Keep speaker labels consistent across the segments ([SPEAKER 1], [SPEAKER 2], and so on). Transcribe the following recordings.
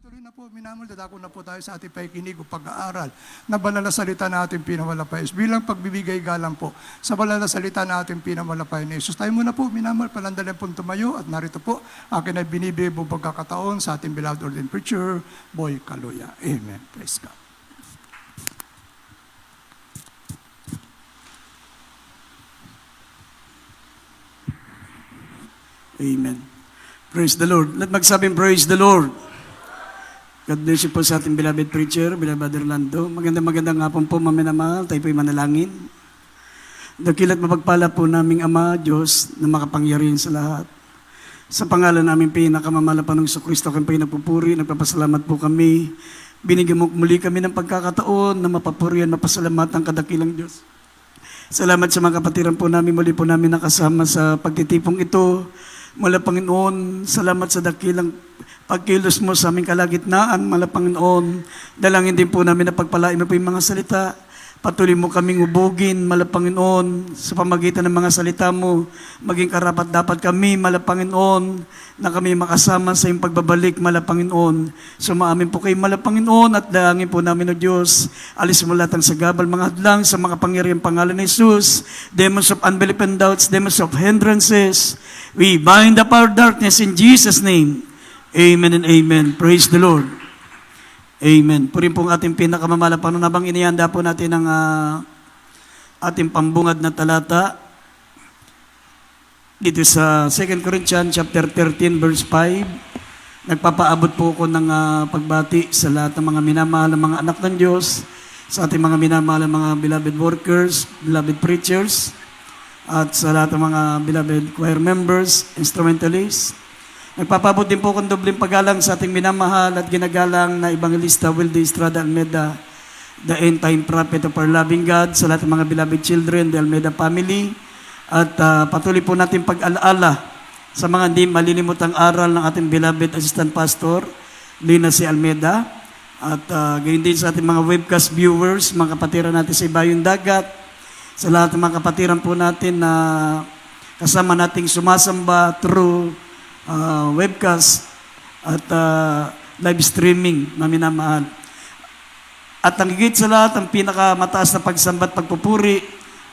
[SPEAKER 1] Tuloy na po, minamahal, dadako na po tayo sa ating pakikinig o pag-aaral na banal na salita na ating pinawalapay. Bilang pagbibigay galang po sa banal na salita na ating pinawalapay ni Jesus. Tayo muna po, minamahal, palandalin po tumayo at narito po, akin ay binibigay po pagkakataon sa ating beloved ordained preacher, Boy Kaluya. Amen. Praise God.
[SPEAKER 2] Amen. Praise the Lord. Let magsabing praise the Lord. God bless you po sa ating beloved preacher, beloved Brother Lando. Magandang hapon po, maminamahal. Tayo po'y manalangin. Dakila't mapagpala po naming Ama, Diyos, na makapangyarihan sa lahat. Sa pangalan namin pinakamamala pa ng Kristo, kami po'y nagpupuri, nagpapasalamat po kami. Binigyan mo muli kami ng pagkakataon na mapapurihan, mapasalamatan kadakilang Diyos. Salamat sa mga kapatiran po namin, muli po namin nakasama sa pagtitipong ito. Mula Panginoon, salamat sa dakilang pagkilos mo sa aming kalagitnaan, mala Panginoon. Dalangin din po namin na pagpalain mo po yung mga salita. Patuloy mo kaming ubugin, mala Panginoon, sa pamagitan ng mga salita mo. Maging karapat dapat kami, mala Panginoon, na kami makasama sa iyong pagbabalik, mala Panginoon. Sumaamin po kayo, mala Panginoon, at dalangin po namin, O Diyos, alis mo lahat ang sagabal, mga hadlang sa mga pangyariang pangalan ni Jesus, demons of unbelief and doubts, demons of hindrances. We bind up our darkness in Jesus' name. Amen and amen. Praise the Lord. Amen. Purin pong ating pinakamamala panunabang inihanda po natin ang ating pambungad na talata dito sa 2 Corinthians chapter 13 verse 5. Nagpapaabot po ako ng pagbati sa lahat ng mga minamahal ng mga anak ng Diyos, sa ating mga minamahal ng mga beloved workers, beloved preachers, at sa lahat ng mga beloved choir members, instrumentalists. Nagpapabot din po kong dobleng paggalang sa ating minamahal at ginagalang na Evangelista Wilde Estrada Almeda, the end-time prophet of our loving God, sa lahat ng mga beloved children, the Almeda family, at patuloy po natin pag-alaala sa mga hindi malilimutang aral ng ating beloved assistant pastor, Lina C. Almeda, at gayon din sa ating mga webcast viewers, mga kapatiran natin sa Ibayong Dagat, sa lahat ng mga kapatiran po natin na kasama nating sumasamba through webcast at live streaming na minamahal. At ang higit sa lahat, ang pinakamataas na pagsamba at pagpupuri,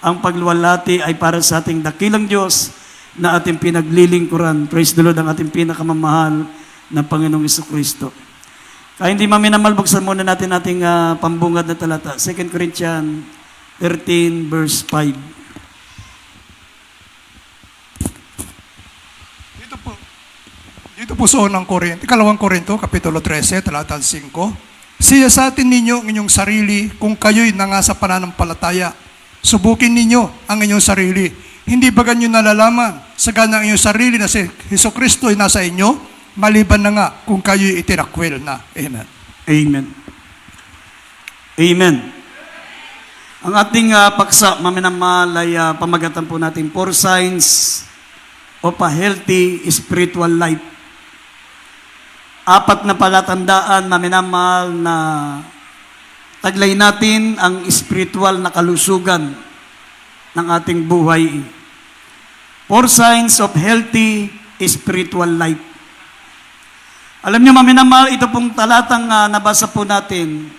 [SPEAKER 2] ang pagluwalhati ay para sa ating dakilang Diyos na ating pinaglilingkuran. Praise the Lord, ang ating pinakamamahal na Panginoong Jesucristo. Kaya hindi maminamahal, buksan muna natin ating pambungad na talata. 2 Corinthians 13 verse 5.
[SPEAKER 1] Dito po sa unang Korinto, ikalawang Korinto, kapitulo 13, talata 5. Siya sa atin ninyo ang inyong sarili kung kayo'y nanga sa pananampalataya. Subukin ninyo ang inyong sarili. Hindi ba ganyo nalalaman sa ganang inyong sarili na si Jesucristo ay nasa inyo, maliban na nga kung kayo'y itinakwil na. Amen.
[SPEAKER 2] Amen. Amen. Ang ating paksa, maminamahal, ay pamagatan po natin 4 signs of a healthy spiritual life. 4 na palatandaan, maminamahal, na taglay natin ang spiritual na kalusugan ng ating buhay. 4 signs of healthy spiritual life. Alam niyo, maminamahal, ito pong talatang nabasa po natin.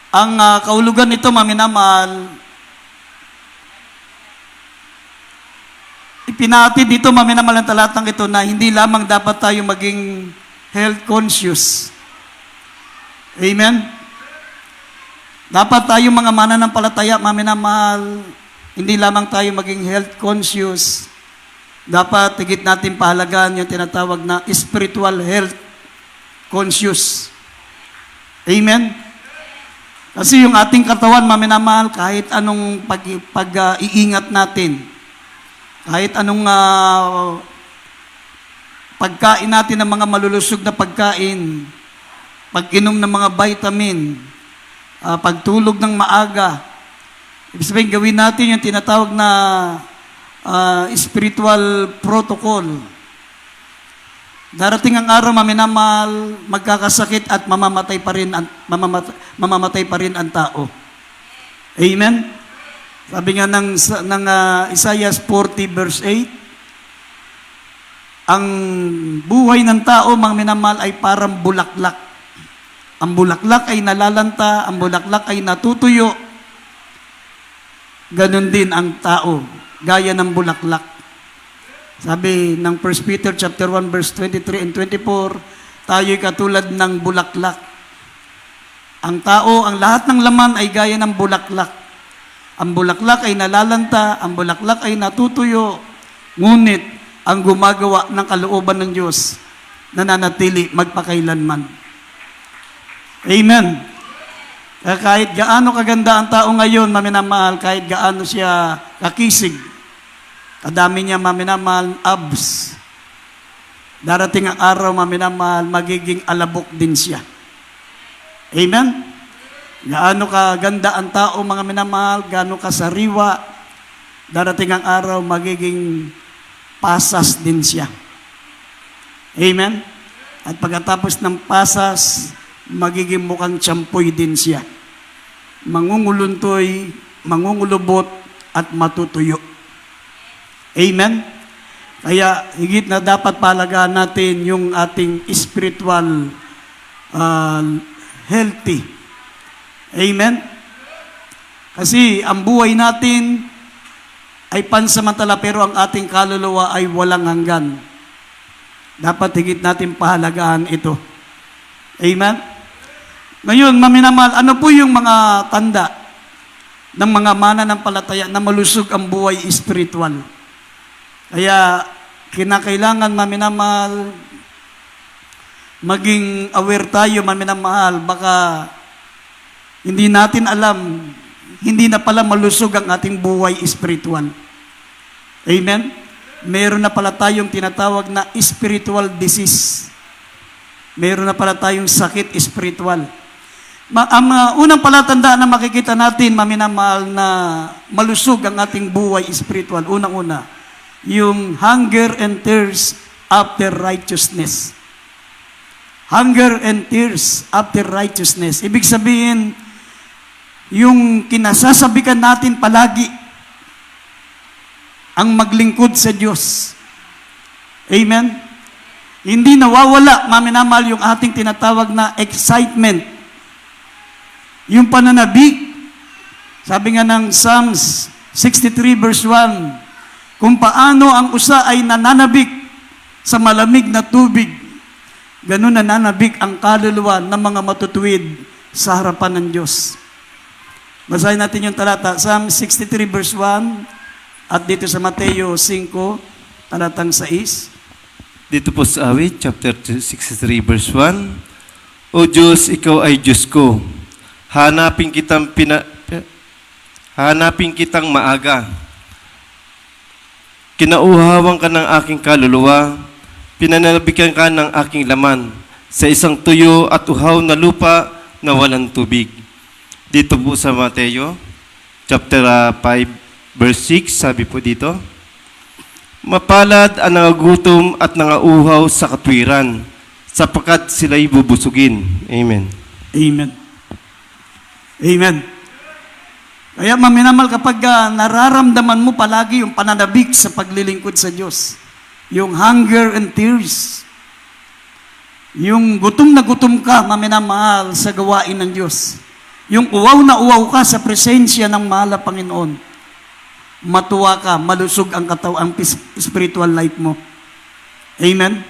[SPEAKER 2] Ang kaulugan nito, maminamahal, ipinatid dito, maminamahal, ang talatang ito na hindi lamang dapat tayo maging health conscious. Amen? Dapat tayo mga mananampalataya, maminamahal, hindi lamang tayo maging health conscious. Dapat higit natin pahalagaan yung tinatawag na spiritual health conscious. Amen? Kasi yung ating katawan, maminamahal, kahit anong pag-iingat natin, kahit anong pagkain natin ng mga malulusog na pagkain, pag-inom ng mga vitamin, pagtulog ng maaga, ibig sabihin gawin natin yung tinatawag na spiritual protocol. Darating ang araw, maminamahal, magkakasakit at mamamatay pa rin ang tao. Amen? Sabi nga ng Isaiah 40 verse 8, ang buhay ng tao, mga minamahal, ay parang bulaklak. Ang bulaklak ay nalalanta, ang bulaklak ay natutuyo. Ganon din ang tao, gaya ng bulaklak. Sabi ng 1 Peter chapter 1 verse 23 and 24, tayo'y katulad ng bulaklak. Ang tao, ang lahat ng laman ay gaya ng bulaklak. Ang bulaklak ay nalalanta, ang bulaklak ay natutuyo, ngunit ang gumagawa ng kalooban ng Diyos nananatili magpakailanman. Amen. Kaya kahit gaano kaganda ang tao ngayon, maminamahal, kahit gaano siya kakisig, kadami niya maminamahal, abs, darating ang araw, maminamahal, magiging alabok din siya. Amen? Gaano kaganda ang tao, mga minamahal, gaano kasariwa, darating ang araw, magiging pasas din siya. Amen? At pagkatapos ng pasas, magiging mukhang tsampoy din siya. Mangunguluntoy, mangungulubot, at matutuyo. Amen? Kaya higit na dapat palagaan natin yung ating spiritual healthy. Amen? Kasi ang buhay natin ay pansamantala, pero ang ating kaluluwa ay walang hanggan. Dapat higit natin pahalagaan ito. Amen? Ngayon, maminamahal, ano po yung mga tanda ng mga mananampalataya na malusog ang buhay spiritual? Kaya, kinakailangan, maminamahal, maging aware tayo, maminamahal, baka hindi natin alam, hindi na pala malusog ang ating buhay spiritual. Amen? Meron na pala tayong tinatawag na spiritual disease. Meron na pala tayong sakit spiritual. Ang unang palatandaan na makikita natin, maminamahal, na malusog ang ating buhay spiritual, unang-una, yung hunger and thirst after righteousness. Hunger and thirst after righteousness. Ibig sabihin, yung kinasasabikan natin palagi ang maglingkod sa Diyos. Amen? Hindi nawawala, maminamahal, yung ating tinatawag na excitement. Yung pananabik. Sabi nga ng Psalms 63 verse 1, kung paano ang usa ay nananabik sa malamig na tubig, ganun nananabik ang kaluluwa ng mga matutuwid sa harapan ng Diyos. Basahin natin yung talata, Psalm 63 verse 1, at dito sa Mateo 5, talatang 6.
[SPEAKER 3] Dito po sa awit, chapter 63 verse 1, O Diyos, ikaw ay Diyos ko. Hanapin kitang maaga. Kinauhawan ka ng aking kaluluwa, pinanalabikan ka ng aking laman sa isang tuyo at uhaw na lupa na walang tubig. Dito po sa Mateo, chapter 5, verse 6, sabi po dito, Mapalad ang nangagutom at nangauhaw sa katwiran, sapagkat sila'y bubusugin. Amen.
[SPEAKER 2] Amen. Amen. Kaya maminamal, kapag nararamdaman mo palagi yung pananabik sa paglilingkod sa Diyos, yung hunger and tears, yung gutom na gutom ka, maminamahal, sa gawain ng Diyos, yung uwaw na uwaw ka sa presensya ng mahal na Panginoon, matuwa ka, malusog ang ang spiritual life mo. Amen?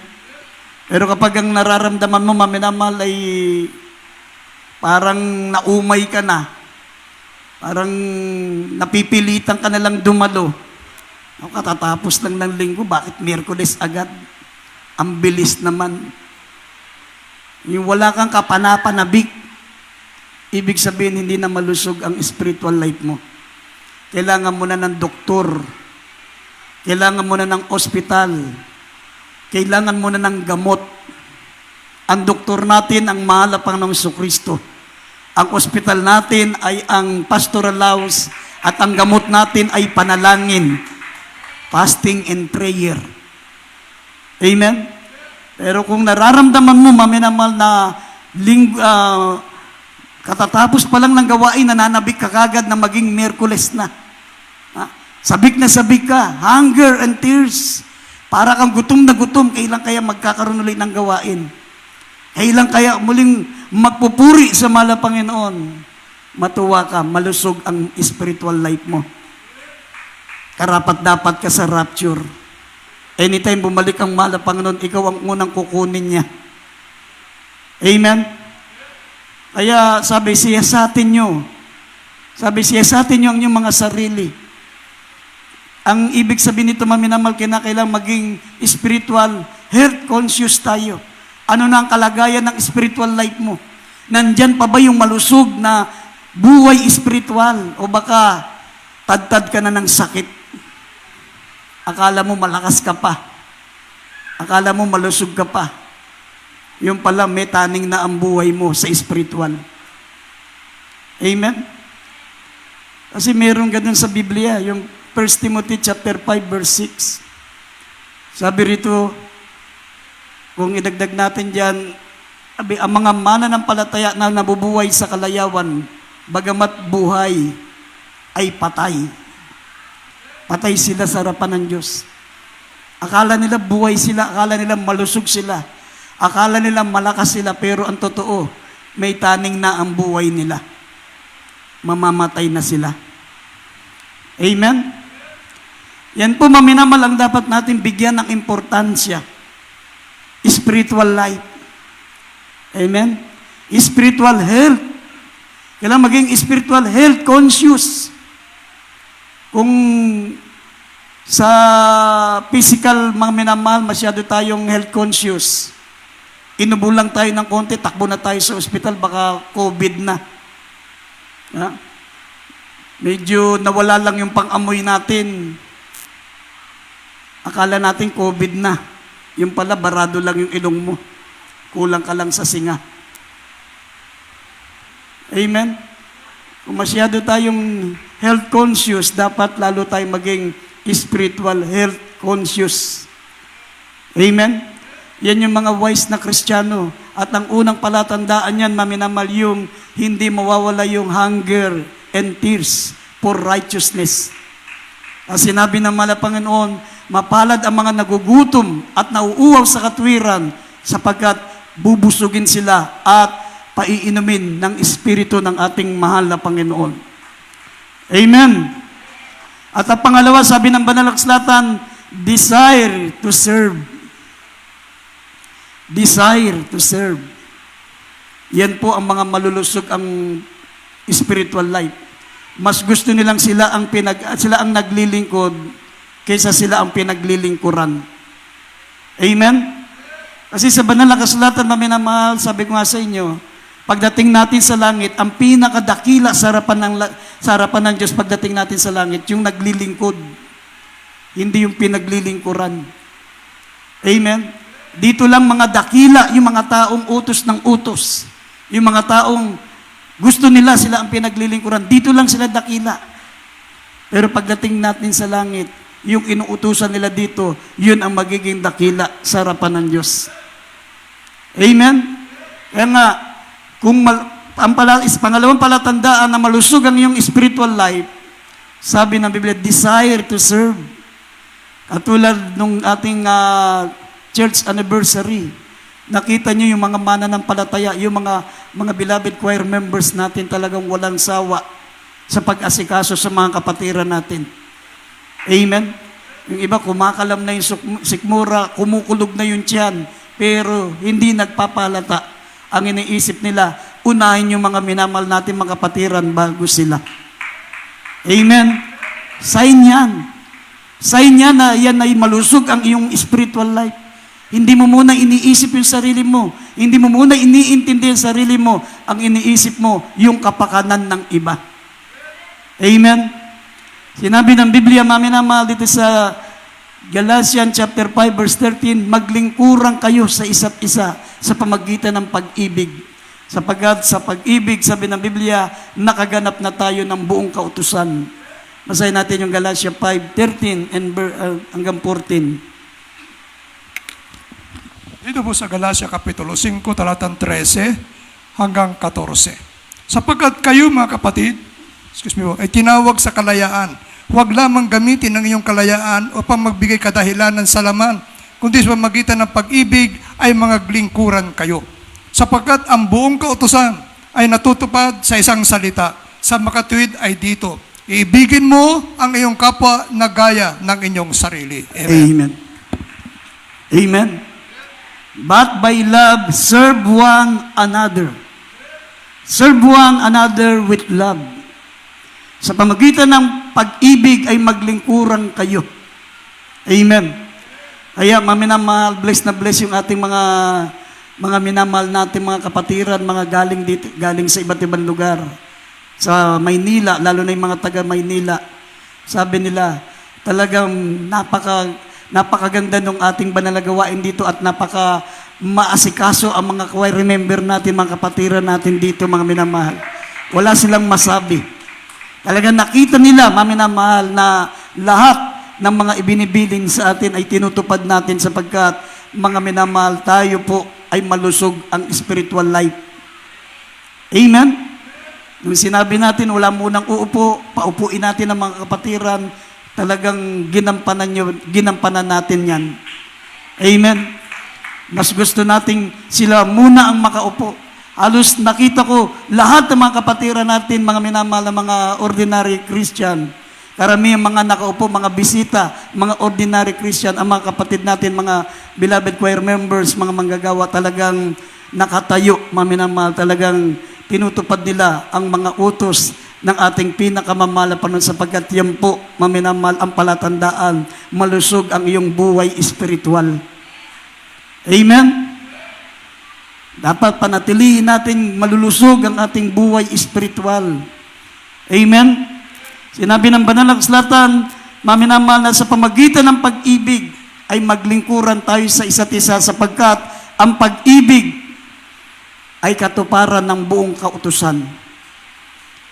[SPEAKER 2] Pero kapag ang nararamdaman mo, maminamahal, ay parang naumay ka na, parang napipilitan ka na lang dumalo. Katatapos lang ng linggo, bakit Miyerkules agad? Ang bilis naman. Yung wala kang kapanapanabik, ibig sabihin, hindi na malusog ang spiritual life mo. Kailangan mo na ng doktor. Kailangan mo na ng ospital. Kailangan mo na ng gamot. Ang doktor natin, ang mahal na Panginoong Jesucristo. Ang ospital natin ay ang pastoral house, at ang gamot natin ay panalangin, fasting and prayer. Amen? Pero kung nararamdaman mo, maminamal, na katatapos pa lang ng gawain, nananabik ka kagad na maging Miyerkules na. Sabik ka, hunger and tears. Para kang gutom na gutom, kailan kaya magkakaroon ulit ng gawain? Kailan kaya muling magpupuri sa mahal na Panginoon? Matuwa ka, malusog ang spiritual life mo. Karapat-dapat ka sa rapture. Anytime bumalik ang mahal na Panginoon, ikaw ang unang kukunin niya. Amen? Kaya sabi, siyasatin nyo. Sabi, siyasatin nyo ang inyong mga sarili. Ang ibig sabihin nito, maminamal, kinakailangan maging spiritual, health conscious tayo. Ano na ang kalagayan ng spiritual life mo? Nandyan pa ba yung malusog na buhay spiritual? O baka tad-tad ka na ng sakit? Akala mo malakas ka pa. Akala mo malusog ka pa. Yung pala may taning na ang buhay mo sa spiritual. Amen? Kasi meron ganun sa Biblia, yung 1 Timothy chapter 5 verse 6. Sabi rito, kung idagdag natin dyan, ang mga mananampalataya na nabubuhay sa kalayawan, bagamat buhay, ay patay. Patay sila sa harapan ng Diyos. Akala nila buhay sila, akala nila malusog sila, akala nila malakas sila, pero ang totoo, may taning na ang buhay nila. Mamamatay na sila. Amen? Yan po, maminamal, ang dapat natin bigyan ng importansya. Spiritual life. Amen? Spiritual health. Kailangan maging spiritual health conscious. Kung sa physical, mga minamahal, masyado tayong health conscious. Inubo lang tayo ng konti, takbo na tayo sa ospital, baka COVID na. Ha? Medyo nawala lang yung pang-amoy natin. Akala natin COVID na. Yung pala, barado lang yung ilong mo. Kulang ka lang sa singa. Amen? Kung masyado tayong health conscious, dapat lalo tayong maging spiritual health conscious. Amen? Yan yung mga wise na Kristiyano. At ang unang palatandaan yan, maminamal, yung hindi mawawala yung hunger and thirst for righteousness. Ang sinabi ng mahal na Panginoon, mapalad ang mga nagugutom at nauuwaw sa katwiran sapagkat bubusugin sila at paiinumin ng Espiritu ng ating mahal na Panginoon. Amen. At ang pangalawa, sabi ng Banal na Kasulatan, desire to serve. Desire to serve. Yan po ang mga malulusog ang spiritual life. Mas gusto nilang sila ang naglilingkod kaysa sila ang pinaglilingkuran. Amen? Kasi sa Banal na Kasulatan na minamahal, sabi ko nga sa inyo, pagdating natin sa langit, ang pinakadakila sa harapan ng Diyos pagdating natin sa langit, yung naglilingkod, hindi yung pinaglilingkuran. Amen? Dito lang mga dakila, yung mga taong utos ng utos. Yung mga taong gusto nila sila ang pinaglilingkuran. Dito lang sila dakila. Pero pagdating natin sa langit, yung inuutusan nila dito, yun ang magiging dakila sa harapan ng Diyos. Amen? Kaya nga, kung pangalawang palatandaan na malusog ang iyong spiritual life, sabi ng Biblia, desire to serve. Katulad nung ating church anniversary, nakita nyo yung mga mananampalataya, yung mga beloved choir members natin talagang walang sawa sa pag-asikaso sa mga kapatiran natin. Amen? Yung iba kumakalam na yung sikmura, kumukulog na yung tiyan, pero hindi nagpapalata. Ang iniisip nila, unahin yung mga minamal natin mga kapatiran bago sila. Amen? Sign yan. Sign yan na yan ay malusog ang iyong spiritual life. Hindi mo muna iniisip yung sarili mo. Hindi mo muna iniintindi yung sarili mo. Ang iniisip mo, yung kapakanan ng iba. Amen? Sinabi ng Biblia, maminamahal, dito sa Galatians chapter 5 verse 13, maglingkurang kayo sa isa't isa sa pamagitan ng pag-ibig. Sapagkat sa pag-ibig, sabi ng Biblia, nakaganap na tayo ng buong kautusan. Basahin natin yung Galatians 5:13 and hanggang 14.
[SPEAKER 1] Dito po sa Galacia Kapitulo 5, talatang 13 hanggang 14. Sapagkat kayo mga kapatid, ay tinawag sa kalayaan, huwag lamang gamitin ang iyong kalayaan upang magbigay kadahilanan sa laman, kundi sa pamamagitan ng pag-ibig ay mga lingkuran kayo. Sapagkat ang buong kautusan ay natutupad sa isang salita, sa makatuwid ay dito, iibigin mo ang iyong kapwa na gaya ng inyong sarili. Amen.
[SPEAKER 2] Amen. Amen. But by love, serve one another. Serve one another with love. Sa pamagitan ng pag-ibig ay maglingkuran kayo. Amen. Kaya maminamahal, bless na bless yung ating mga minamahal natin, mga kapatiran, mga galing sa iba't ibang lugar. Sa Maynila, lalo na yung mga taga Maynila. Sabi nila, talagang napakaganda ng ating banalagawain dito at maasikaso ang mga choir remember natin, mga kapatiran natin dito, mga minamahal. Wala silang masabi. Talagang nakita nila, mga minamahal, na lahat ng mga ibinibilin sa atin ay tinutupad natin sapagkat, mga minamahal, tayo po ay malusog ang spiritual life. Amen? Nung sinabi natin, wala munang uupo, paupuin natin ang mga kapatiran, talagang ginampanan natin yan. Amen? Mas gusto nating sila muna ang makaupo. Halos nakita ko, lahat ng mga kapatiran natin, mga minamahal na mga ordinary Christian, karamihan mga nakaupo, mga bisita, mga ordinary Christian, ang mga kapatid natin, mga beloved choir members, mga manggagawa, talagang nakatayo, mga minamahal, talagang tinutupad nila ang mga utos ng ating pinakamamahal na Panginoon sapagkat yan po, mga minamahal, ang palatandaan, malusog ang iyong buhay espiritual. Amen? Dapat panatilihin natin malulusog ang ating buhay espiritual. Amen? Sinabi ng banal na kasulatan, mga minamahal, na sa pamagitan ng pag-ibig ay maglingkuran tayo sa isa't isa sapagkat ang pag-ibig ay katuparan ng buong kautusan.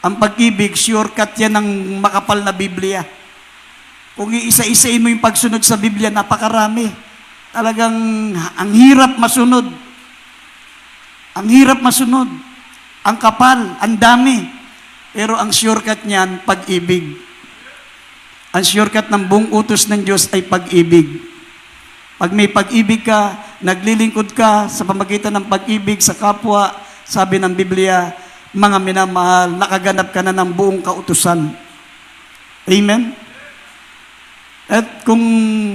[SPEAKER 2] Ang pag-ibig, shortcut yan ng makapal na Biblia. Kung iisa-isain mo yung pagsunod sa Biblia, napakarami. Talagang ang hirap masunod. Ang hirap masunod. Ang kapal, ang dami. Pero ang shortcut niyan, pag-ibig. Ang shortcut ng buong utos ng Diyos ay pag-ibig. Pag may pag-ibig ka, naglilingkod ka sa pamagitan ng pag-ibig sa kapwa, sabi ng Biblia, mga minamahal, nakaganap ka na ng buong kautusan. Amen? At kung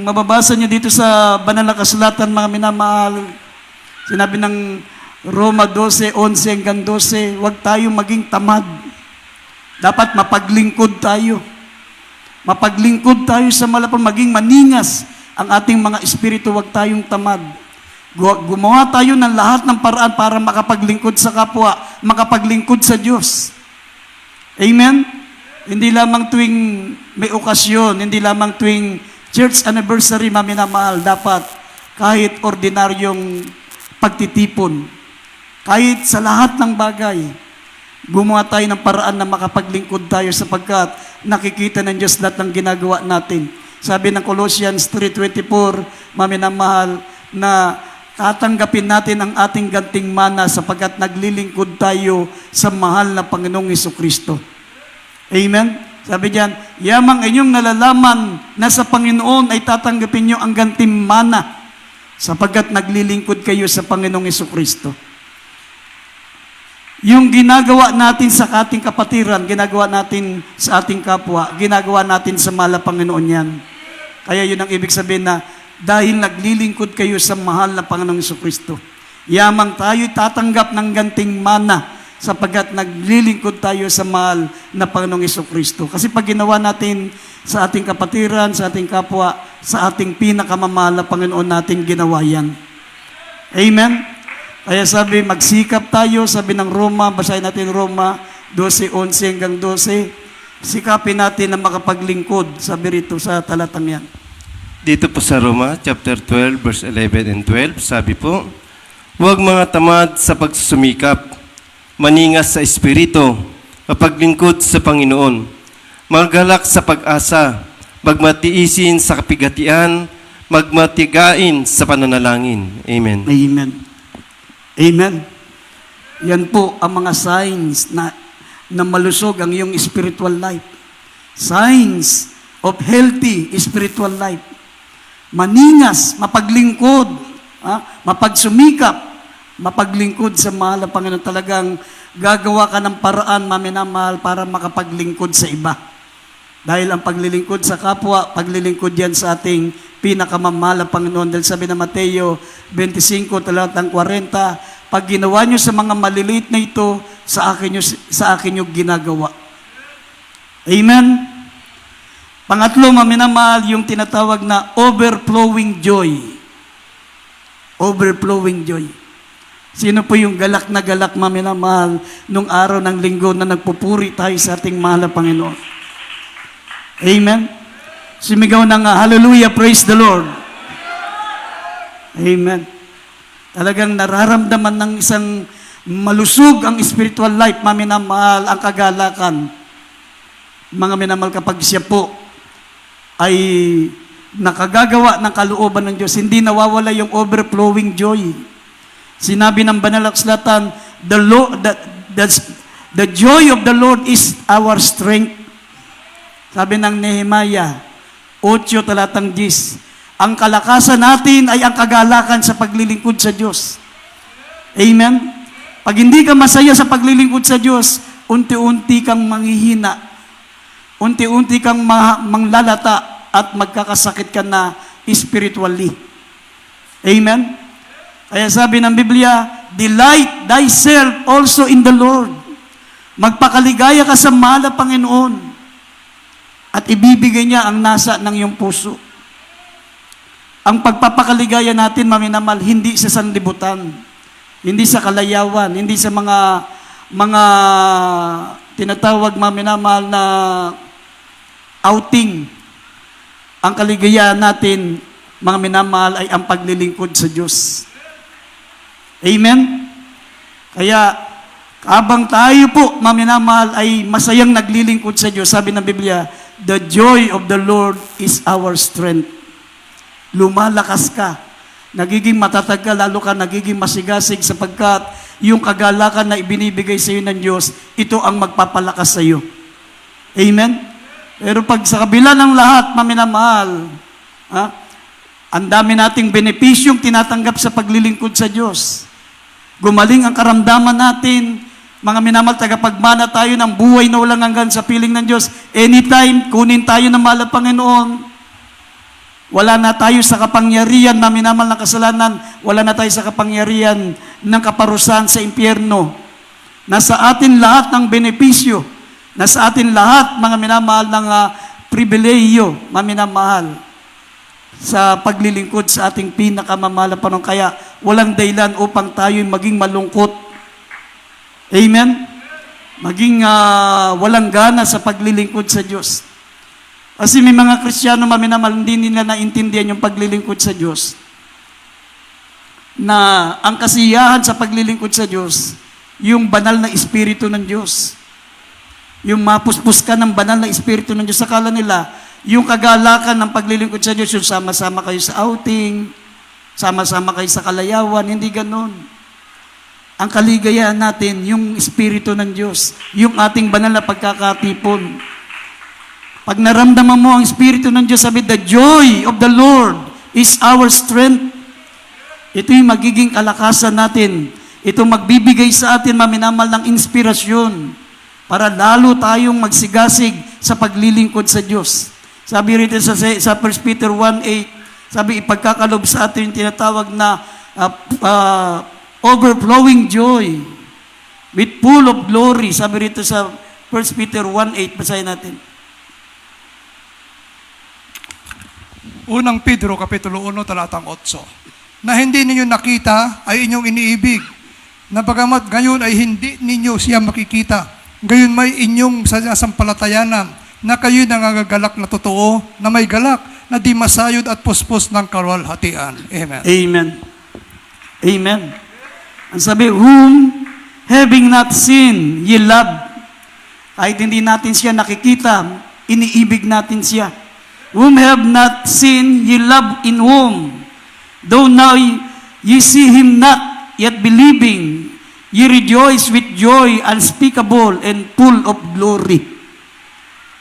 [SPEAKER 2] mababasa niyo dito sa banal na kasulatan, mga minamahal, sinabi ng Roma 12:11 hanggang 12, huwag tayong maging tamad. Dapat mapaglingkod tayo. Mapaglingkod tayo sa malapang, maging maningas ang ating mga espiritu, huwag tayong tamad. Gumawa tayo ng lahat ng paraan para makapaglingkod sa kapwa, makapaglingkod sa Diyos. Amen? Hindi lamang tuwing may okasyon, hindi lamang tuwing church anniversary, maminamahal, dapat kahit ordinaryong pagtitipon, kahit sa lahat ng bagay, gumawa tayo ng paraan na makapaglingkod tayo sapagkat nakikita ng Diyos lahat ng ginagawa natin. Sabi ng Colossians 3:24, maminamahal, na tatanggapin natin ang ating ganting mana sapagkat naglilingkod tayo sa mahal na Panginoong Hesukristo. Amen? Sabi diyan, yamang inyong nalalaman na sa Panginoon ay tatanggapin nyo ang ganting mana sapagkat naglilingkod kayo sa Panginoong Hesukristo. Yung ginagawa natin sa ating kapatiran, ginagawa natin sa ating kapwa, ginagawa natin sa mahal na Panginoon yan. Kaya yun ang ibig sabihin na dahil naglilingkod kayo sa mahal na Panginoong Hesukristo, yamang tayo'y tatanggap ng ganting mana sapagkat naglilingkod tayo sa mahal na Panginoong Hesukristo. Kasi pag ginawa natin sa ating kapatiran, sa ating kapwa, sa ating pinakamamahal na Panginoon natin ginawa yan. Amen? Kaya sabi, magsikap tayo, sabi ng Roma, basahin natin Roma 12:11 hanggang 12, sikapin natin na makapaglingkod, sabi rito sa talatang yan.
[SPEAKER 3] Dito po sa Roma, chapter 12, verse 11 and 12, sabi po, huwag mga tamad sa pagsusumikap, maningas sa espiritu, mapaglingkod sa Panginoon, maggalak sa pag-asa, magmatiisin sa kapigatian, magmatigain sa pananalangin. Amen.
[SPEAKER 2] Amen. Amen. Yan po ang mga signs na malusog ang iyong spiritual life. signs of healthy spiritual life. Maningas, mapaglingkod, mapagsumikap, mapaglingkod sa mahal na Panginoon. Talagang gagawa ka ng paraan, maminamahal, para makapaglingkod sa iba. Dahil ang paglilingkod sa kapwa, paglilingkod yan sa ating pinakamamahal na Panginoon. Dahil sabi na Mateo 25, talatang 40, pag ginawa nyo sa mga maliliit na ito, sa akin nyo ginagawa. Amen? Pangatlo, maminamahal, yung tinatawag na overflowing joy. Overflowing joy. Sino po yung galak na galak, maminamahal, nung araw ng linggo na nagpupuri tayo sa ating mahal na Panginoon? Amen? Sumigaw na nga, hallelujah, praise the Lord. Amen. Talagang nararamdaman ng isang malusog ang spiritual life, maminamahal, ang kagalakan. Mga minamahal, kapag siya po ay nakagagawa ng kalooban ng Diyos, hindi nawawala yung overflowing joy. Sinabi ng banal na kasulatan, the joy of the Lord is our strength. Sabi ng Nehemiah 8, talatang 10, ang kalakasan natin ay ang kagalakan sa paglilingkod sa Diyos. Amen? Pag hindi ka masaya sa paglilingkod sa Diyos, unti-unti kang manghihina, unti-unti kang manglalata, at magkakasakit ka na spiritually. Amen? Kaya sabi ng Biblia, delight thyself also in the Lord. Magpakaligaya ka sa mahal na Panginoon, at ibibigay niya ang nasa ng iyong puso. Ang pagpapakaligaya natin, maminamahal, hindi sa sanlibutan, hindi sa kalayawan, hindi sa mga tinatawag, maminamahal, na outing. Ang kaligayahan natin, mga minamahal, ay ang paglilingkod sa Diyos. Amen? Kaya, habang tayo po, mga minamahal, ay masayang naglilingkod sa Diyos, sabi ng Biblia, the joy of the Lord is our strength. Lumalakas ka, nagiging matatag ka, lalo ka nagiging masigasig, sapagkat yung kagalakan na ibinibigay sa iyo ng Diyos, ito ang magpapalakas sa iyo. Amen? Pero pag sa kabila ng lahat, maminamahal, ang dami nating benepisyong tinatanggap sa paglilingkod sa Diyos. Gumaling ang karamdaman natin, mga minamahal, tagapagmana tayo ng buhay na walang hanggan sa piling ng Diyos. Anytime, kunin tayo ng mahal na Panginoon. Wala na tayo sa kapangyarihan na minamahal ng kasalanan. Wala na tayo sa kapangyarihan ng kaparusahan sa impyerno. Nasa atin lahat ng benepisyo. Nasa atin lahat, mga minamahal, ng pribilehiyo, maminamahal, sa paglilingkod sa ating pinakamamahal na Panginoon. Kaya walang dahilan upang tayo maging malungkot. Amen? Maging walang gana sa paglilingkod sa Diyos. Kasi may mga Kristiyano, maminamahal, hindi nila naintindihan yung paglilingkod sa Diyos. Na ang kasiyahan sa paglilingkod sa Diyos, yung banal na Espiritu ng Diyos. Yung mapuspos ka ng banal na Espiritu ng Diyos. Akala nila, yung kagalakan ng paglilingkod sa Diyos, yung sama-sama kayo sa outing, sama-sama kayo sa kalayawan, hindi ganon. Ang kaligayahan natin, yung Espiritu ng Diyos, yung ating banal na pagkakatipon. Pag naramdaman mo ang Espiritu ng Diyos, sabi, the joy of the Lord is our strength. Ito yung magiging kalakasan natin. Ito magbibigay sa atin, maminamahal, ng inspirasyon para lalo tayong magsigasig sa paglilingkod sa Diyos. Sabi rito sa 1 Peter 1:8, sabi, ipagkakalob sa atin yung tinatawag na overflowing joy with full of glory. Sabi rito sa 1 Peter 1:8, basahin natin.
[SPEAKER 1] Unang Pedro, Kapitulo 1, talatang 8, na hindi ninyo nakita ay inyong iniibig, na bagamat ngayon ay hindi ninyo siya makikita, gayon may inyong sasampalatayanan, na kayo'y nangangagalak na totoo, na may galak, na di masayod at puspos ng kaluwalhatian. Amen.
[SPEAKER 2] Amen. Amen. Ang sabi, whom having not seen, ye love. Kahit hindi natin siya nakikita, iniibig natin siya. Whom have not seen, ye love in whom, though now ye see him not, yet believing, ye rejoice with joy unspeakable and full of glory.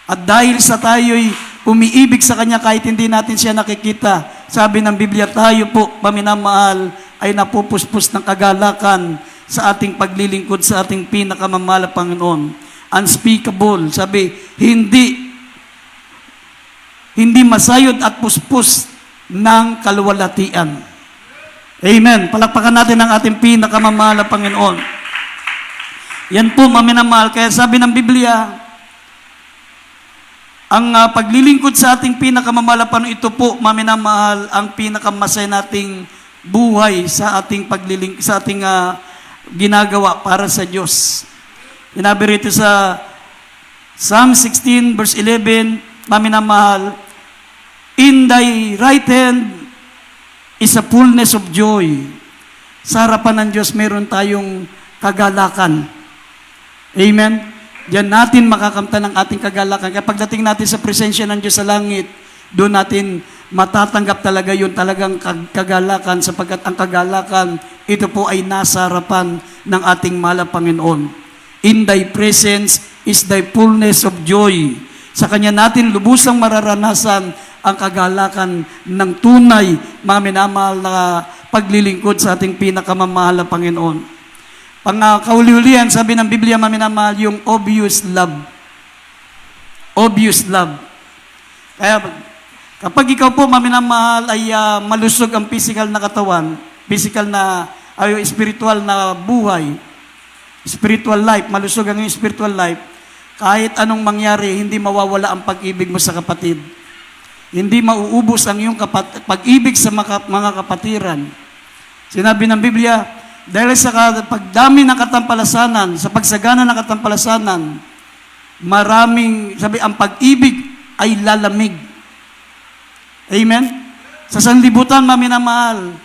[SPEAKER 2] At dahil sa tayo'y umiibig sa Kanya kahit hindi natin siya nakikita, sabi ng Biblia, tayo po, paminamahal, ay napupuspos ng kagalakan sa ating paglilingkod sa ating pinakamamahal na Panginoon. Unspeakable, sabi, hindi masayod at puspos ng kaluwalhatian. Amen. Palakpakan natin ang ating pinakamamahal na Panginoon. Yan po, maminamahal. Kaya sabi ng Biblia, ang paglilingkod sa ating pinakamamahal na Panginoon, ito po, maminamahal, ang pinakamasaya nating buhay sa ating sa ating ginagawa para sa Diyos. Sinabi rito sa Psalm 16 verse 11, maminamahal, in thy right hand is a fullness of joy. Sa harapan ng Diyos, meron tayong kagalakan. Amen? Diyan natin makakamtan ang ating kagalakan. Kaya pagdating natin sa presensya ng Diyos sa langit, doon natin matatanggap talaga yun talagang kagalakan, sapagkat ang kagalakan, ito po ay nasa harapan ng ating mahal na Panginoon. In thy presence is thy fullness of joy. Sa Kanya natin lubusang mararanasan ang kagalakan ng tunay, mga minamahal na paglilingkod sa ating pinakamamahal na Panginoon. Pangkauli-ulian, sabi ng Biblia, mga minamahal, yung obvious love. Obvious love. Kaya kapag ikaw po, mga minamahal, ay malusog ang physical na katawan, spiritual na buhay, spiritual life, malusog ang iyong spiritual life, kahit anong mangyari, hindi mawawala ang pag-ibig mo sa kapatid. Hindi mauubos ang iyong pag-ibig sa mga kapatiran. Sinabi ng Biblia, dahil sa pagdami ng katampalasanan, sa pagsagana ng katampalasanan, ang pag-ibig ay lalamig. Amen? Sa sanlibutan, maminamahal,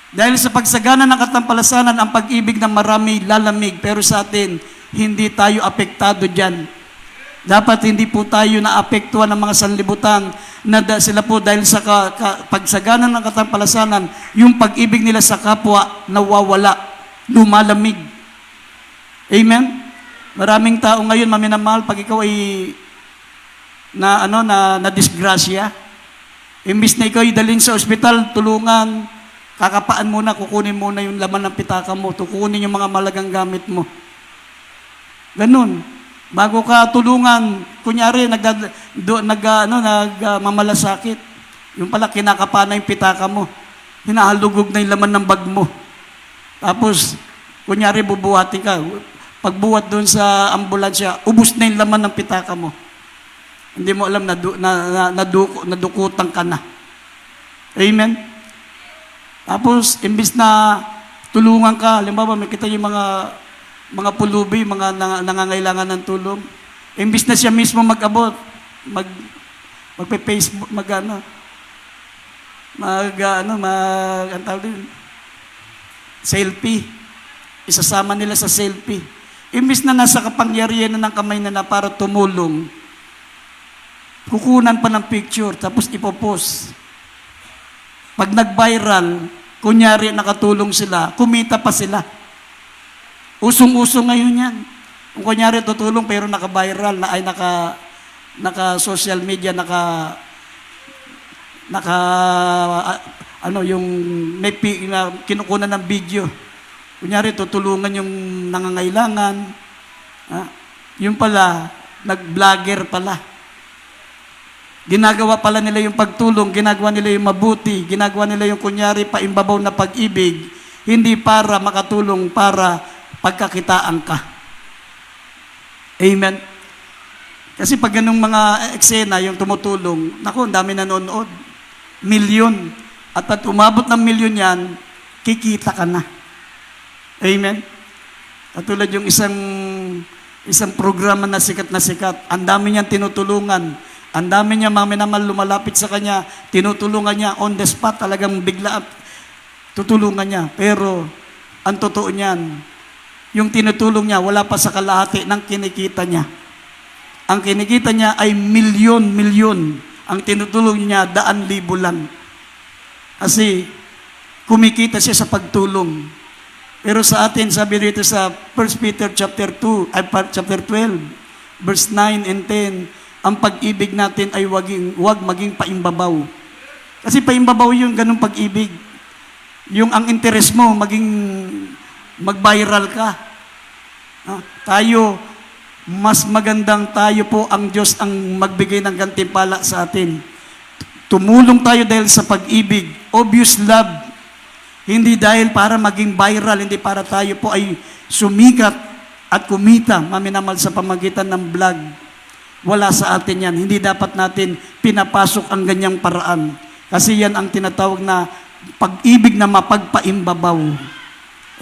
[SPEAKER 2] dahil sa pagsagana ng katampalasanan, ang pag-ibig ng marami lalamig. Pero sa atin, hindi tayo apektado dyan. Dapat hindi po tayo naapektuhan ng mga sanlibutan na sila po dahil sa pagsagana ng katampalasanan, yung pag-ibig nila sa kapwa nawawala, lumalamig. Amen? Maraming tao ngayon, maminamahal, pag ikaw ay na disgrasya, imbis na ikaw ay dalhin sa ospital, tulungan, kakapaan muna, kukunin muna yung laman ng pitaka mo, tukunin yung mga malagang gamit mo. Ganun. Bago ka tulungan, kunyari, mamalasakit. Yung pala, kinakapa na yung pitaka mo. Hinahalugog na yung laman ng bag mo. Tapos, kunyari, bubuhatin ka. Pagbuhat doon sa ambulansya, ubus na yung laman ng pitaka mo. Hindi mo alam, nadukutan ka na. Amen? Tapos, imbis na tulungan ka, halimbawa, may kita yung mga pulubi, mga nangangailangan ng tulong. Imbis na siya mismo mag-abot, magpe-Facebook, selfie. Isasama nila sa selfie. Imbis na nasa kapangyarihan na ng kamay na para tumulong, kukunan pa ng picture, tapos ipopost. Pag nag-viral, kunyari nakatulong sila, kumita pa sila. Usong-uso ngayon yan. Kung kunyari tutulong pero naka-viral, naka-social media, yung may kinukunan ng video. Kunyari tutulungan yung nangangailangan. Yung pala, nag-vlogger pala. Ginagawa pala nila yung pagtulong, ginagawa nila yung mabuti, ginagawa nila yung kunyari paimbabaw na pag-ibig, hindi para makatulong, para pagkakitaan ka. Amen? Kasi pag ganung mga eksena, yung tumutulong, naku, ang dami nanonood. Milyon. At pag umabot ng milyon yan, kikita ka na. Amen? Katulad yung isang programa na sikat, ang dami niyang tinutulungan. Ang dami niya, mga minamahal, lumalapit sa kanya, tinutulungan niya on the spot, talagang bigla tutulungan niya. Pero, ang totoo niyan, yung tinutulong niya, wala pa sa kalahati ng kinikita niya. Ang kinikita niya ay milyon. Ang tinutulong niya, 100,000 lang. Kasi, kumikita siya sa pagtulong. Pero sa atin, sabi dito sa 1 Peter chapter 12, verse 9 and 10, ang pag-ibig natin ay wag maging paimbabaw. Kasi paimbabaw yung ganung pag-ibig. Yung ang interest mo, mag-viral ka. Tayo, mas magandang tayo po ang Diyos ang magbigay ng gantimpala sa atin. Tumulong tayo dahil sa pag-ibig, obvious love. Hindi dahil para maging viral, hindi para tayo po ay sumikat at kumita, maminamal sa pamagitan ng vlog. Wala sa atin yan. Hindi dapat natin pinapasok ang ganyang paraan. Kasi yan ang tinatawag na pag-ibig na mapagpaimbabaw.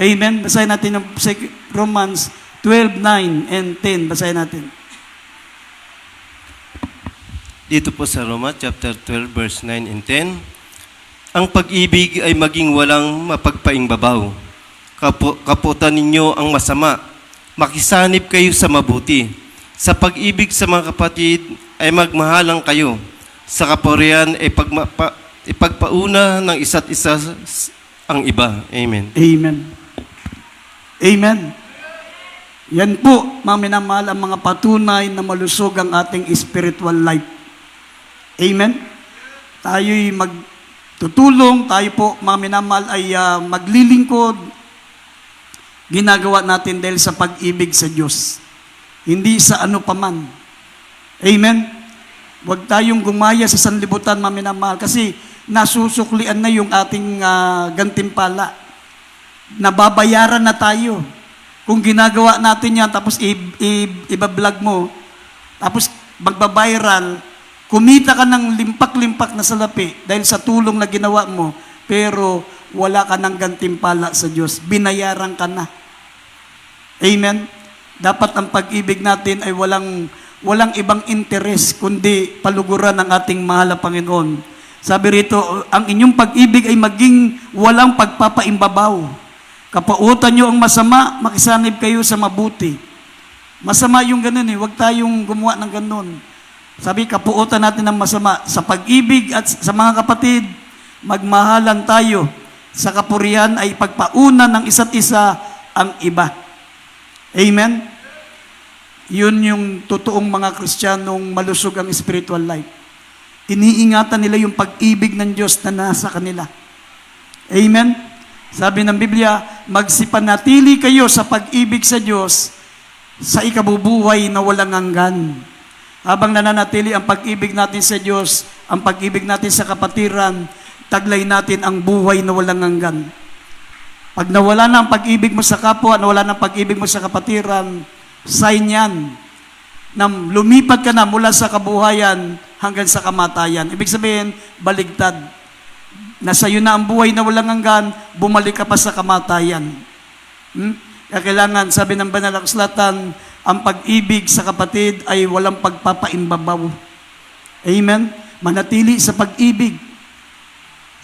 [SPEAKER 2] Amen? Basahin natin ng Romans 12:9 and 10. Basahin natin.
[SPEAKER 3] Dito po sa Roma chapter 12 verse 9 and 10. Ang pag-ibig ay maging walang mapagpaimbabaw. Kaputan ninyo ang masama. Makisanib kayo sa mabuti. Sa pag-ibig sa mga kapatid ay magmahalang kayo. Sa kapurihan ay ipagpauna ng isa't isa ang iba. Amen.
[SPEAKER 2] Amen. Amen. Yan po, mga minamahal, ang mga patunay na malusog ang ating spiritual life. Amen. Tayo'y magtutulong, tayo po, mga minamahal, ay maglilingkod. Ginagawa natin dahil sa pag-ibig sa Diyos. Hindi sa ano paman. Amen. Huwag tayong gumaya sa sanlibutan, mga minamahal, kasi nasusuklian na yung ating gantimpala. Nababayaran na tayo. Kung ginagawa natin yan, tapos ibablog mo, tapos magbabiral, kumita ka ng limpak-limpak na salapi dahil sa tulong na ginawa mo, pero wala ka ng gantimpala sa Diyos. Binayaran ka na. Amen? Dapat ang pag-ibig natin ay walang ibang interes, kundi paluguran ng ating mahal na Panginoon. Sabi rito, ang inyong pag-ibig ay maging walang pagpapaimbabaw. Kapautan nyo ang masama, makisanib kayo sa mabuti. Masama yung ganun eh. Huwag tayong gumawa ng ganun. Sabi, kapuutan natin ng masama. Sa pag-ibig at sa mga kapatid, magmahalan tayo. Sa kapurihan ay pagpauna ng isa't isa ang iba. Amen? Yun yung totoong mga Kristiyanong malusog ang spiritual life. Iniingatan nila yung pag-ibig ng Diyos na nasa kanila. Amen? Sabi ng Biblia, magsipanatili kayo sa pag-ibig sa Diyos sa ikabubuhay na walang hanggan. Habang nananatili ang pag-ibig natin sa Diyos, ang pag-ibig natin sa kapatiran, taglay natin ang buhay na walang hanggan. Pag nawala na ang pag-ibig mo sa kapwa, nawala na ang pag-ibig mo sa kapatiran, sign yan na lumipat ka na mula sa kabuhayan hanggang sa kamatayan. Ibig sabihin, baligtad. Nasa iyo na ang buhay na walang hanggan, bumalik ka pa sa kamatayan. Kaya kailangan, sabi ng banal na kasulatan, ang pag-ibig sa kapatid ay walang pagpapaimbabaw. Amen? Manatili sa pag-ibig.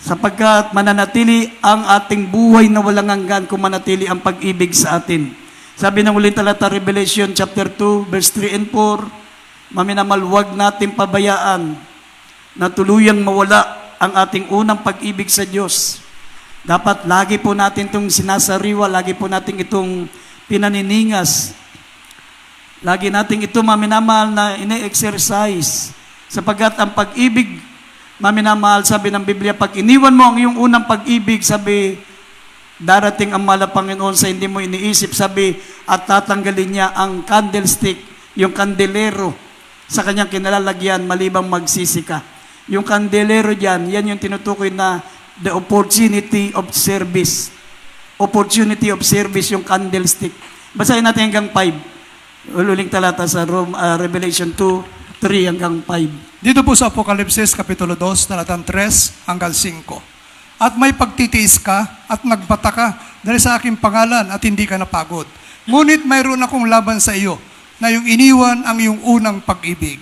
[SPEAKER 2] Sapagkat mananatili ang ating buhay na walang hanggan kung manatili ang pag-ibig sa atin. Sabi ng ulit talata, Revelation chapter 2, verse 3 and 4, maminamal, huwag natin pabayaan na tuluyang mawala ang ating unang pag-ibig sa Diyos. Dapat lagi po natin itong sinasariwa, lagi po natin itong pinaniningas. Lagi natin ito, maminamahal, na ine-exercise. Sapagkat ang pag-ibig, maminamahal, sabi ng Biblia, pag iniwan mo ang iyong unang pag-ibig, sabi, darating ang mahal na Panginoon sa hindi mo iniisip, sabi, at tatanggalin niya ang candlestick, yung kandelero, sa kanyang kinalalagyan, malibang magsisi ka. Yung kandelero dyan, yan yung tinutukoy na the opportunity of service. Opportunity of service, yung candlestick. Basahin natin hanggang 5. Uling talata sa Revelation 2, 3 hanggang 5.
[SPEAKER 1] Dito po sa Apokalipsis, Kapitulo 2, talatang 3 hanggang 5. At may pagtitiis ka at nagbata ka dahil sa aking pangalan at hindi ka napagod. Ngunit mayroon akong laban sa iyo na yung iniwan ang iyong unang pag-ibig.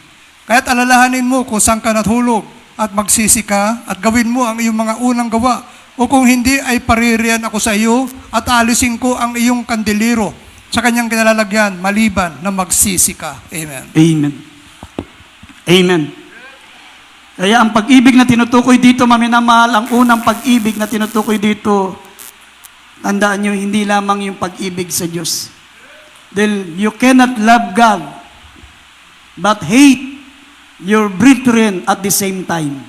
[SPEAKER 1] Kaya't alalahanin mo kung saan ka natulog at magsisi ka at gawin mo ang iyong mga unang gawa. O kung hindi ay paririyan ako sa iyo at alisin ko ang iyong kandelero sa kanyang kinalalagyan maliban na magsisi ka. Amen.
[SPEAKER 2] Amen. Amen. Kaya ang pag-ibig na tinutukoy dito, maminamahal, ang unang pag-ibig na tinutukoy dito, tandaan nyo, hindi lamang yung pag-ibig sa Diyos. Dahil you cannot love God but hate your brethren at the same time.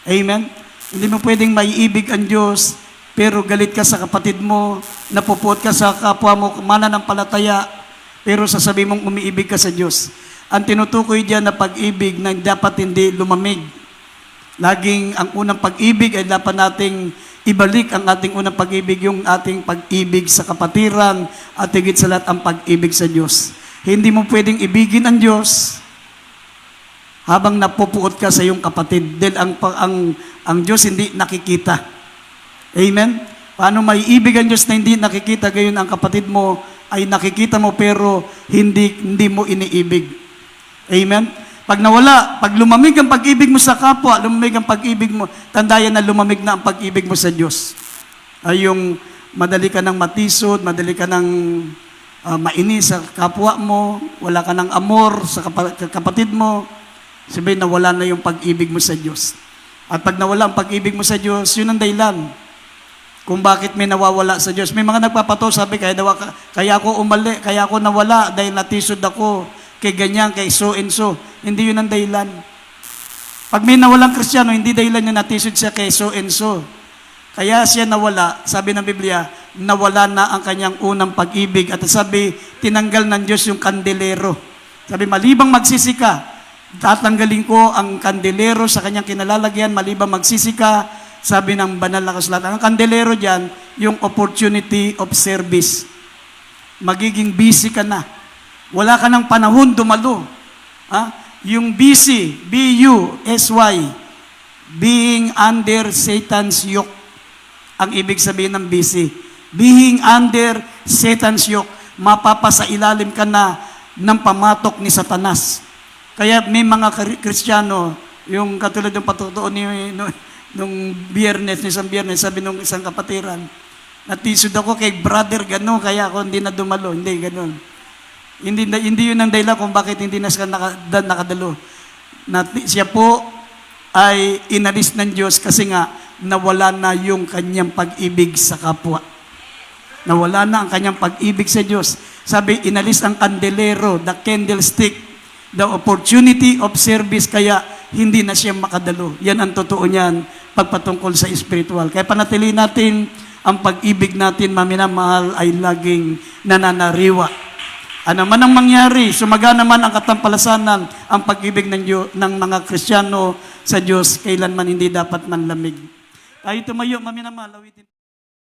[SPEAKER 2] Amen? Hindi mo pwedeng maiibig ang Diyos, pero galit ka sa kapatid mo, napupuot ka sa kapwa mo, mananampalataya, pero sasabi mong umiibig ka sa Diyos. Ang tinutukoy diyan na pag-ibig na dapat hindi lumamig. Laging ang unang pag-ibig ay dapat nating ibalik ang ating unang pag-ibig, yung ating pag-ibig sa kapatiran at higit sa lahat ang pag-ibig sa Diyos. Hindi mo pwedeng ibigin ang Diyos habang napupuot ka sa iyong kapatid. Dahil ang Diyos hindi nakikita. Amen? Paano may ibig ang Diyos na hindi nakikita, gayon ang kapatid mo ay nakikita mo pero hindi mo iniibig. Amen? Pag nawala, pag lumamig ang pag-ibig mo sa kapwa, lumamig ang pag-ibig mo, tandayan na lumamig na ang pag-ibig mo sa Diyos. Ay yung madali ka ng matisod, madali ka ng mainis sa kapwa mo, wala ka ng amor sa kapatid mo, sabihin nawala na yung pag-ibig mo sa Diyos. At pag nawala ang pag-ibig mo sa Diyos, yun ang dahilan kung bakit may nawawala sa Diyos. May mga nagpapato, sabi, kaya ako umali, kaya ako nawala dahil natisod ako kay ganyan, kay so and so. Hindi yun ang dahilan. Pag may nawalang Kristiyano, hindi dahilan niya natisod siya kay so and so. Kaya siya nawala, sabi ng Biblia, nawala na ang kanyang unang pag-ibig. At sabi, tinanggal ng Diyos yung kandelero. Sabi, malibang magsisi ka, tatanggalin ko ang kandelero sa kanyang kinalalagyan, malibang magsisi ka, sabi ng banal na kasulatan. Ang kandelero dyan, yung opportunity of service. Magiging busy ka na. Wala ka ng panahon dumalo. Yung busy, B-U-S-Y, being under Satan's yoke. Ang ibig sabihin ng busy. Being under Satan's yoke. Mapapasa ilalim ka na ng pamatok ni Satanas. Kaya may mga Kristiyano, yung katulad ng patutuon nung isang biyernes, sabi nung isang kapatiran, natisod ako kay brother gano'n, kaya ako hindi na dumalo. Hindi, gano'n. Hindi yun ang dahilan kung bakit hindi na siya nakadalo. Siya po ay inalis ng Diyos kasi nga nawala na yung kanyang pag-ibig sa kapwa. Nawala na ang kanyang pag-ibig sa Diyos. Sabi, inalis ang kandelero, the candlestick, the opportunity of service, kaya hindi na siya makadalo. Yan ang totoo niyan pagpatungkol sa spiritual. Kaya panatilihin natin ang pag-ibig natin, maminamahal, ay laging nananariwa. Ano man ang mangyari, sumaga naman ang katampalasanan, ang pag-ibig ng mga Kristiyano sa Diyos, kailanman hindi dapat manlamig. Tayo tumayo, maminamahal, awitin.